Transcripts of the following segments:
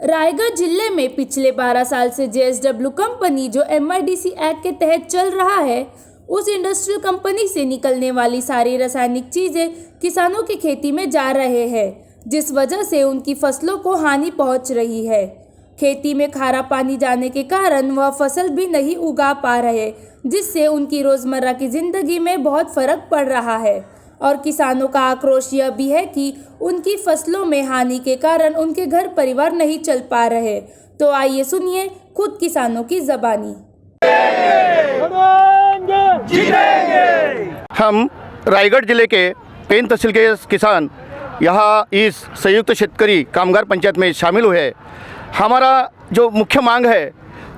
रायगढ़ जिले में पिछले 12 साल से JSW कंपनी जो MIDC एक्ट के तहत चल रहा है, उस इंडस्ट्रियल कंपनी से निकलने वाली सारी रासायनिक चीजें किसानों की खेती में जा रहे हैं, जिस वजह से उनकी फसलों को हानि पहुंच रही है। खेती में खारा पानी जाने के कारण वह फसल भी नहीं उगा पा रहे, जिससे उनकी रोजमर्रा की जिंदगी में बहुत फर्क पड़ रहा है। और किसानों का आक्रोश यह भी है कि उनकी फसलों में हानि के कारण उनके घर परिवार नहीं चल पा रहे। तो आइए सुनिए खुद किसानों की ज़बानी। हम रायगढ़ जिले के पेन तहसील के किसान यहाँ इस संयुक्त शेतकरी कामगार पंचायत में शामिल हुए। हमारा जो मुख्य मांग है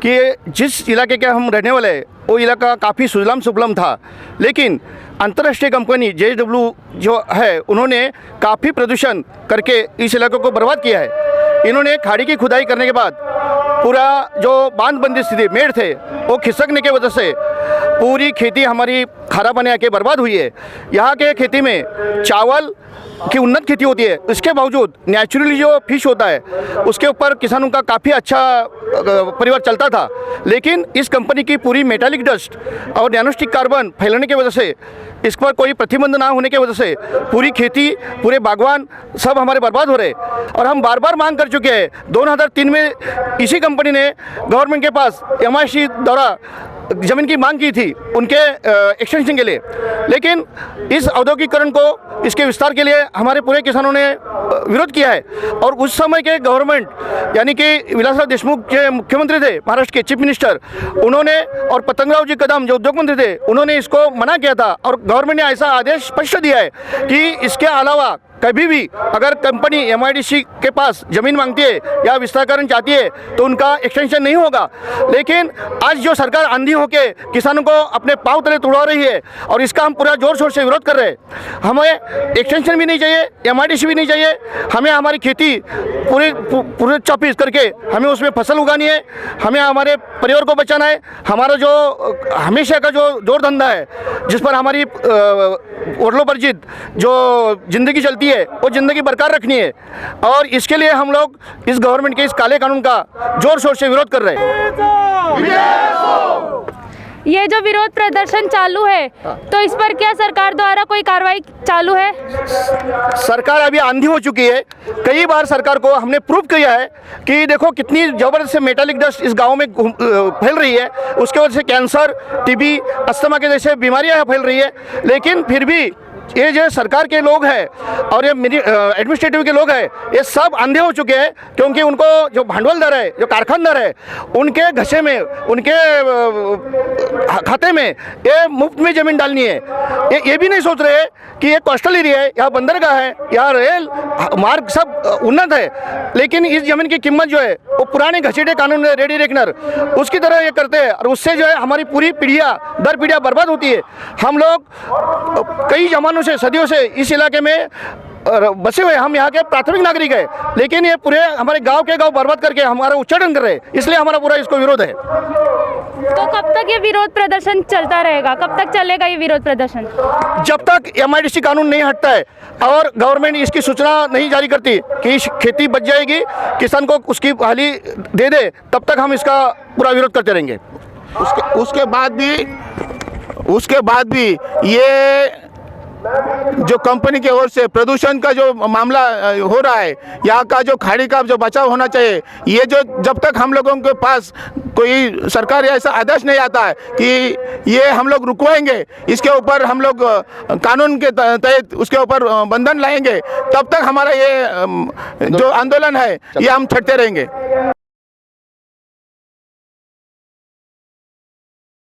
कि जिस इलाके के हम रहने वाले हैं वो इलाका काफ़ी सुजलाम सुफलाम था, लेकिन अंतर्राष्ट्रीय कंपनी JSW जो है उन्होंने काफ़ी प्रदूषण करके इस इलाके को बर्बाद किया है। इन्होंने खाड़ी की खुदाई करने के बाद पूरा जो बांधबंदी स्थिति मेड़ थे वो खिसकने की वजह से पूरी खेती हमारी खारा बने आके बर्बाद हुई है। यहाँ के खेती में चावल की उन्नत खेती होती है, इसके बावजूद नेचुरली जो फिश होता है उसके ऊपर किसानों का काफ़ी अच्छा परिवार चलता था, लेकिन इस कंपनी की पूरी मेटालिक डस्ट और नैनोस्टिक कार्बन फैलने की वजह से, इस पर कोई प्रतिबंध ना होने की वजह से पूरी खेती, पूरे बागवान सब हमारे बर्बाद हो रहे। और हम बार बार मांग कर चुके हैं। 2003 में इसी कंपनी ने गवर्नमेंट के पास MIDC द्वारा ज़मीन की मांग की थी उनके एक्सटेंशन के लिए, लेकिन इस औद्योगिकरण को, इसके विस्तार के लिए हमारे पूरे किसानों ने विरोध किया है। और उस समय के गवर्नमेंट यानी कि विलासराव देशमुख के मुख्यमंत्री थे, महाराष्ट्र के चीफ मिनिस्टर, उन्होंने और पतंगराव जी कदम जो उद्योग मंत्री थे उन्होंने इसको मना किया था। और गवर्नमेंट ने ऐसा आदेश स्पष्ट दिया है कि इसके अलावा कभी भी अगर कंपनी MIDC के पास ज़मीन मांगती है या विस्तारीकरण चाहती है तो उनका एक्सटेंशन नहीं होगा। लेकिन आज जो सरकार आंधी होके किसानों को अपने पाँव तले तुड़ा रही है और इसका हम पूरा जोर शोर से विरोध कर रहे हैं। हमें एक्सटेंशन भी नहीं चाहिए, MIDC भी नहीं चाहिए। हमें हमारी खेती पूरे चौपीस करके हमें उसमें फसल उगानी है, हमें हमारे परिवार को बचाना है। हमारा जो हमेशा का जो जोर धंधा है जिस पर हमारी ओरलोपर्जित जो ज़िंदगी चलती है वो ज़िंदगी बरकरार रखनी है। और इसके लिए हम लोग इस गवर्नमेंट के इस काले कानून का जोर शोर से विरोध कर रहे हैं। ये जो विरोध प्रदर्शन चालू है तो इस पर क्या सरकार द्वारा कोई कार्रवाई चालू है? सरकार अभी आंधी हो चुकी है। कई बार सरकार को हमने प्रूव किया है कि देखो कितनी ज़बरदस्त मेटालिक डस्ट इस गांव में फैल रही है, उसके वजह से कैंसर, TB, अस्थमा के जैसे बीमारियां फैल रही है। लेकिन फिर भी ये जो सरकार के लोग हैं और ये एडमिनिस्ट्रेटिव के लोग हैं, ये सब अंधे हो चुके हैं, क्योंकि उनको जो भांडवलदार है, जो कारखानदार है, उनके घसे में, उनके खाते में ये मुफ्त में ज़मीन डालनी है। ये भी नहीं सोच रहे कि ये कोस्टल एरिया है, यहाँ बंदरगाह है, यहाँ रेल मार्ग सब उन्नत है, लेकिन इस ज़मीन की कीमत जो है वो पुराने घसीटे कानून रेडी रेकनर उसकी तरह ये करते हैं। और उससे जो है हमारी पूरी पीढ़ियाँ दर पीढ़ियाँ बर्बाद होती है। हम लोग कई जमानों से, सदियों से इस इलाके में बसे हुए, हम यहाँ के प्राथमिक नागरिक हैं, लेकिन ये पूरे हमारे गांव के गांव बर्बाद करके हमारा उच्चारण कर रहे हैं। इसलिए हमारा पूरा इसको विरोध है। तो कब तक ये विरोध प्रदर्शन चलता रहेगा? कब तक चलेगा ये विरोध प्रदर्शन? जब तक MIDC कानून नहीं हटता है और गवर्नमेंट इसकी सूचना नहीं जारी करती कि खेती बच जाएगी, किसान को उसकी बहाली दे दे, तब तक हम इसका पूरा विरोध करते रहेंगे। उसके बाद भी ये जो कंपनी की ओर से प्रदूषण का जो मामला हो रहा है, यहाँ का जो खाड़ी का जो बचाव होना चाहिए, ये जो जब तक हम लोगों के पास कोई सरकारी ऐसा आदेश नहीं आता है कि ये हम लोग रुकवाएंगे, इसके ऊपर हम लोग कानून के तहत उसके ऊपर बंधन लाएंगे, तब तक हमारा ये जो आंदोलन है ये हम छड़ते रहेंगे।